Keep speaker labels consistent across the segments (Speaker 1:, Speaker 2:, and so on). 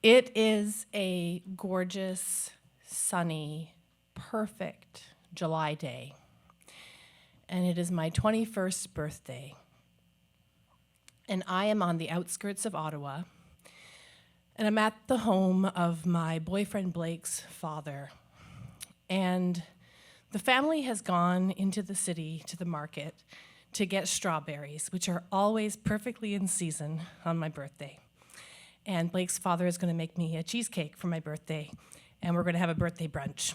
Speaker 1: It is a gorgeous, sunny, perfect July day, and it is my 21st birthday. And I am on the outskirts of Ottawa, and I'm at the home of my boyfriend Blake's father. And the family has gone into the city to the market to get strawberries, which are always perfectly in season on my birthday. And Blake's father is going to make me a cheesecake for my birthday, and we're going to have a birthday brunch.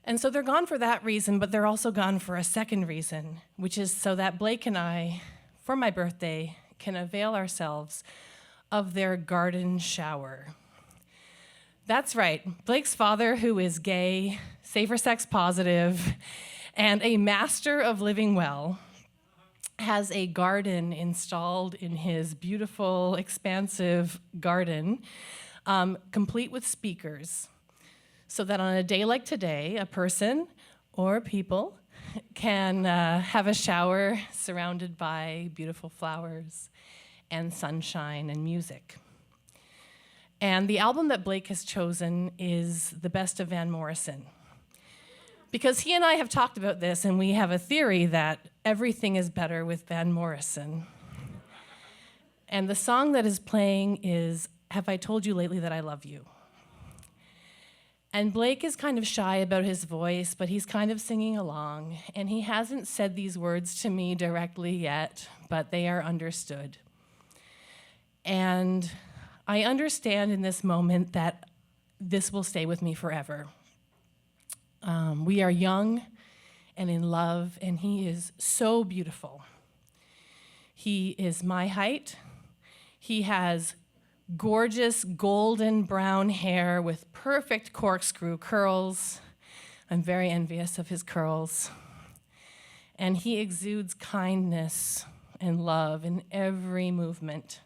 Speaker 1: And so they're gone for that reason, but they're also gone for a second reason, which is so that Blake and I, for my birthday, can avail ourselves of their garden shower. That's right, Blake's father, who is gay, safer sex positive, and a master of living well, has a garden installed in his beautiful, expansive garden, complete with speakers, so that on a day like today, a person or people can have a shower surrounded by beautiful flowers and sunshine and music. And the album that Blake has chosen is the best of Van Morrison. Because he and I have talked about this, and we have a theory that everything is better with Van Morrison. And the song that is playing is Have I Told You Lately That I Love You? And Blake is kind of shy about his voice, but he's kind of singing along. And he hasn't said these words to me directly yet, but they are understood. And I understand in this moment that this will stay with me forever. We are young and in love, and he is so beautiful. He is my height. He has gorgeous golden brown hair with perfect corkscrew curls. I'm very envious of his curls. And he exudes kindness and love in every movement.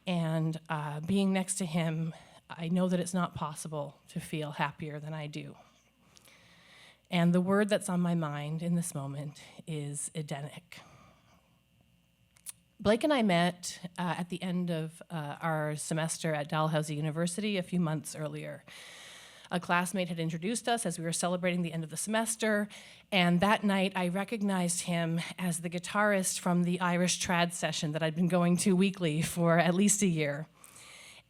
Speaker 1: And being next to him, I know that it's not possible to feel happier than I do. And the word that's on my mind in this moment is Edenic. Blake and I met at the end of our semester at Dalhousie University a few months earlier. A classmate had introduced us as we were celebrating the end of the semester, and that night I recognized him as the guitarist from the Irish trad session that I'd been going to weekly for at least a year.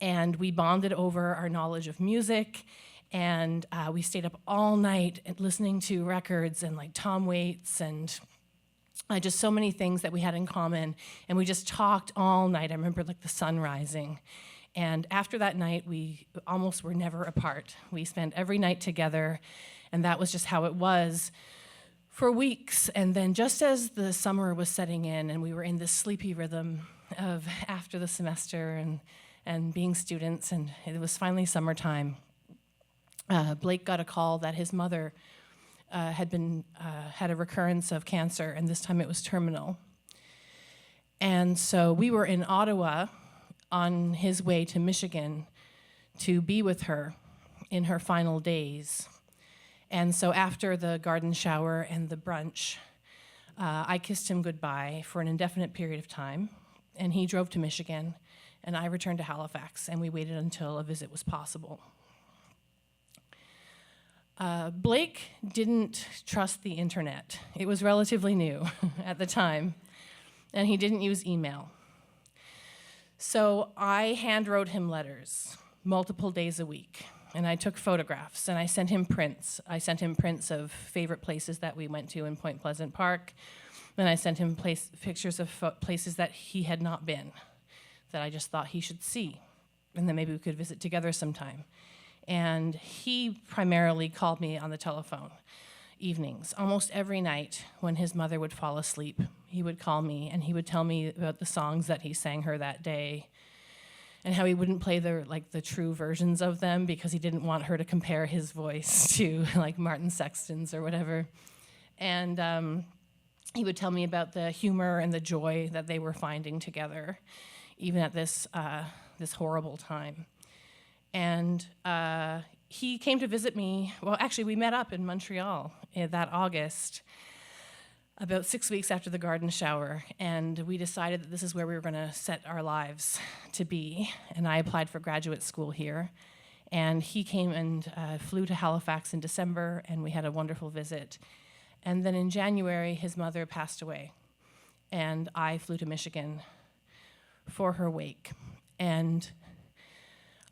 Speaker 1: And we bonded over our knowledge of music, and we stayed up all night listening to records and like Tom Waits and just so many things that we had in common. And we just talked all night. I remember like the sun rising. And after that night, we almost were never apart. We spent every night together, and that was just how it was for weeks. And then just as the summer was setting in and we were in this sleepy rhythm of after the semester and being students, and it was finally summertime, Blake got a call that his mother had a recurrence of cancer, and this time it was terminal. And so we were in Ottawa on his way to Michigan to be with her in her final days. And so after the garden shower and the brunch, I kissed him goodbye for an indefinite period of time, and he drove to Michigan, and I returned to Halifax, and we waited until a visit was possible. Blake didn't trust the internet. It was relatively new at the time, and he didn't use email. So I hand wrote him letters multiple days a week, and I took photographs, and I sent him prints. I sent him prints of favorite places that we went to in Point Pleasant Park, and I sent him pictures of places that he had not been, that I just thought he should see, and then maybe we could visit together sometime. And he primarily called me on the telephone evenings. Almost every night when his mother would fall asleep, he would call me and he would tell me about the songs that he sang her that day and how he wouldn't play the true versions of them because he didn't want her to compare his voice to like Martin Sexton's or whatever. And he would tell me about the humor and the joy that they were finding together, even at this horrible time. And he came to visit me. Well, actually, we met up in Montreal that August. about 6 weeks after the garden shower, and we decided that this is where we were going to set our lives to be. And I applied for graduate school here, and he came and flew to Halifax in December, and we had a wonderful visit. And then in January, his mother passed away, and I flew to Michigan for her wake. And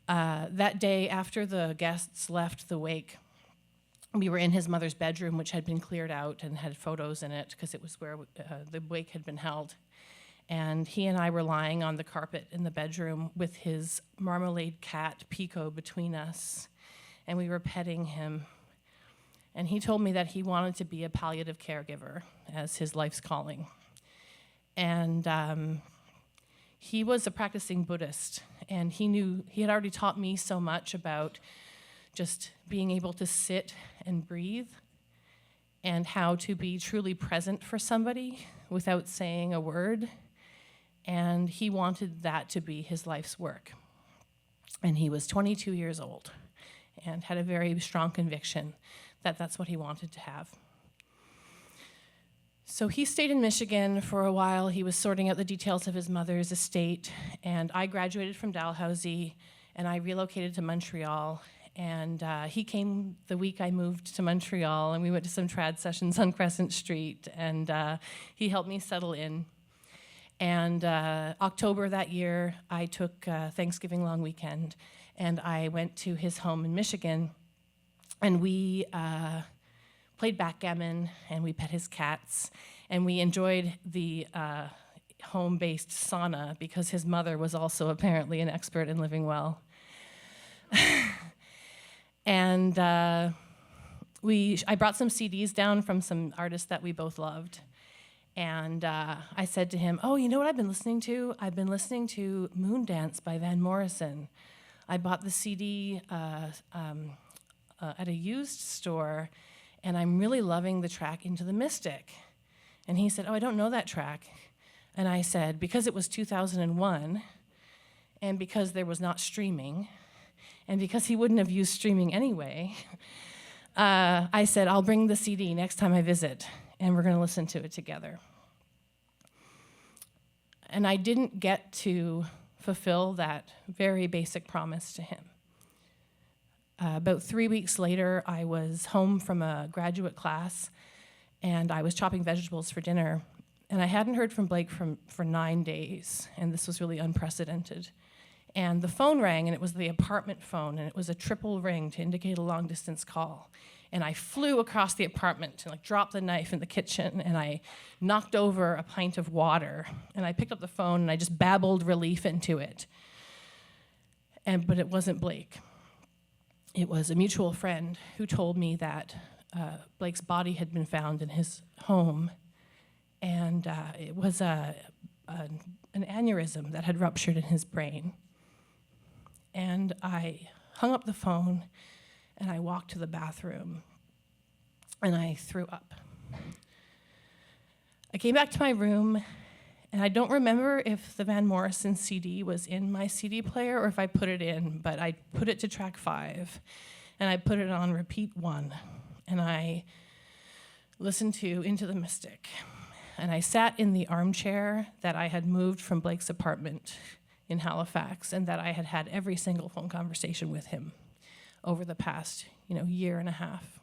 Speaker 1: that day, after the guests left the wake, we were in his mother's bedroom, which had been cleared out and had photos in it because it was where the wake had been held. And he and I were lying on the carpet in the bedroom with his marmalade cat, Pico, between us, and we were petting him. And he told me that he wanted to be a palliative caregiver as his life's calling. And he was a practicing Buddhist, and he had already taught me so much about just being able to sit and breathe and how to be truly present for somebody without saying a word. And he wanted that to be his life's work. And he was 22 years old and had a very strong conviction that that's what he wanted to have. So he stayed in Michigan for a while. He was sorting out the details of his mother's estate, and I graduated from Dalhousie, and I relocated to Montreal. And he came the week I moved to Montreal, and we went to some trad sessions on Crescent Street, and he helped me settle in. And October that year, I took Thanksgiving long weekend, and I went to his home in Michigan, and we played backgammon, and we pet his cats, and we enjoyed the home-based sauna because his mother was also apparently an expert in living well. And I brought some CDs down from some artists that we both loved. And I said to him, oh, you know what I've been listening to? I've been listening to Moondance by Van Morrison. I bought the CD at a used store, and I'm really loving the track Into the Mystic. And he said, oh, I don't know that track. And I said, because it was 2001, and because there was not streaming, and because he wouldn't have used streaming anyway, I said, I'll bring the CD next time I visit, and we're going to listen to it together. And I didn't get to fulfill that very basic promise to him. About 3 weeks later, I was home from a graduate class, and I was chopping vegetables for dinner, and I hadn't heard from Blake for 9 days, and this was really unprecedented. And the phone rang, and it was the apartment phone, and it was a triple ring to indicate a long-distance call. And I flew across the apartment and dropped the knife in the kitchen, and I knocked over a pint of water. And I picked up the phone, and I just babbled relief into it. But it wasn't Blake. It was a mutual friend who told me that Blake's body had been found in his home, and it was an aneurysm that had ruptured in his brain. And I hung up the phone, and I walked to the bathroom, and I threw up. I came back to my room, and I don't remember if the Van Morrison CD was in my CD player or if I put it in, but I put it to track 5, and I put it on repeat 1, and I listened to Into the Mystic. And I sat in the armchair that I had moved from Blake's apartment in Halifax, and that I had had every single phone conversation with him over the past, year and a half.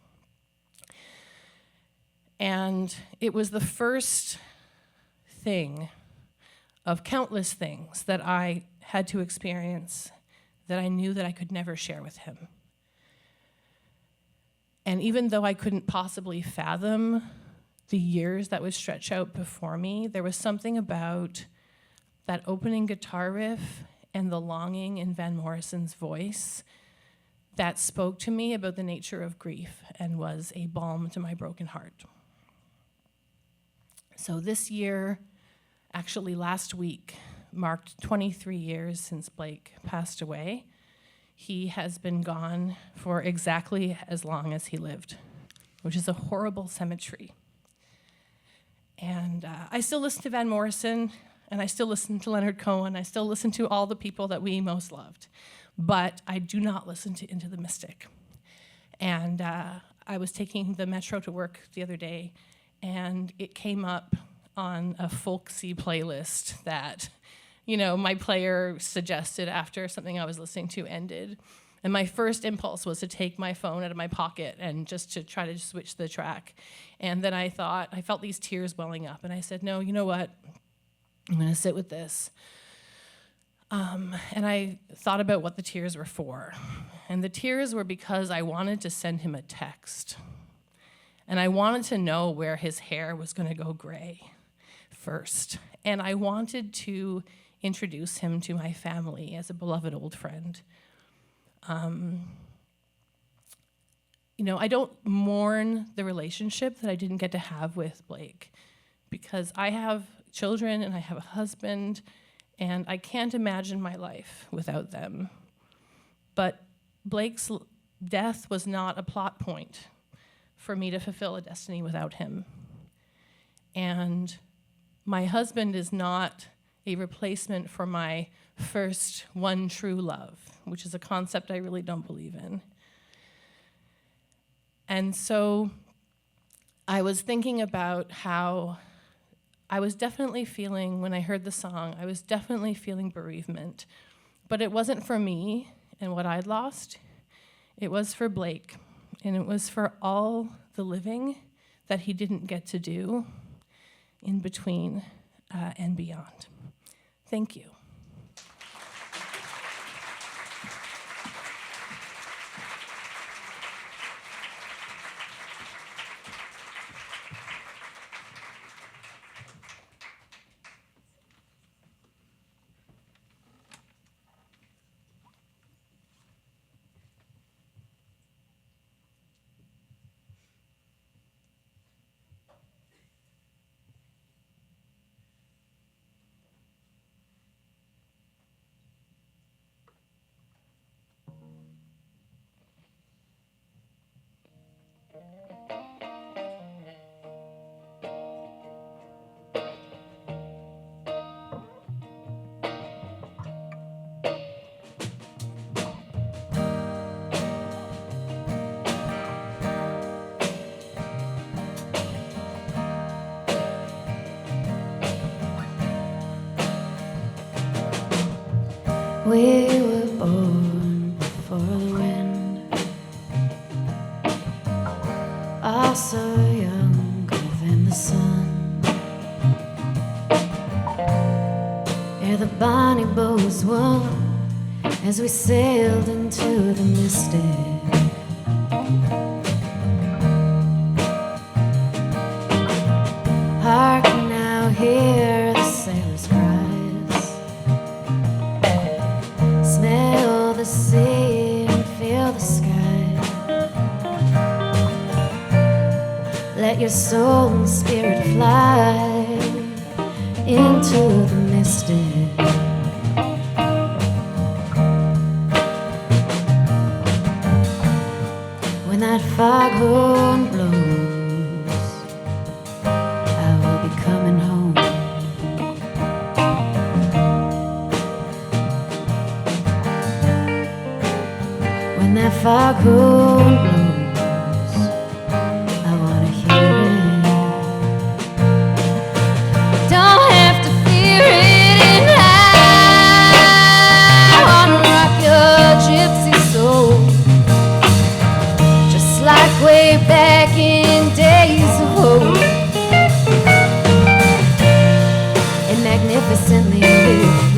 Speaker 1: And it was the first thing of countless things that I had to experience that I knew that I could never share with him. And even though I couldn't possibly fathom the years that would stretch out before me, there was something about that opening guitar riff and the longing in Van Morrison's voice that spoke to me about the nature of grief and was a balm to my broken heart. So this year, actually last week, marked 23 years since Blake passed away. He has been gone for exactly as long as he lived, which is a horrible symmetry. And I still listen to Van Morrison, and I still listen to Leonard Cohen. I still listen to all the people that we most loved. But I do not listen to Into the Mystic. And I was taking the metro to work the other day, and it came up on a folksy playlist that, my player suggested after something I was listening to ended. And my first impulse was to take my phone out of my pocket and just to try to switch the track. And then I felt these tears welling up, and I said, no, you know what? I'm going to sit with this. And I thought about what the tears were for. And the tears were because I wanted to send him a text. And I wanted to know where his hair was going to go gray first. And I wanted to introduce him to my family as a beloved old friend. I don't mourn the relationship that I didn't get to have with Blake, because I have children and I have a husband, and I can't imagine my life without them. But Blake's death was not a plot point for me to fulfill a destiny without him. And my husband is not a replacement for my first one true love, which is a concept I really don't believe in. And so I was thinking about how I was definitely feeling, when I heard the song, I was definitely feeling bereavement. But it wasn't for me and what I'd lost. It was for Blake. And it was for all the living that he didn't get to do in between and beyond. Thank you.
Speaker 2: We were born before the wind, also younger than the sun. Ere the bonny bows won, as we sailed into the mystic. Hark now, hear the sailors' cries. Smell the sea and feel the sky. Let your soul and spirit fly into the mystic. When that foghorn blows, I will be coming home. When that foghorn blows, I wanna hear it. Don't have to fear it, and I wanna rock your gypsy soul, just like way back in days of old. And magnificently beautiful.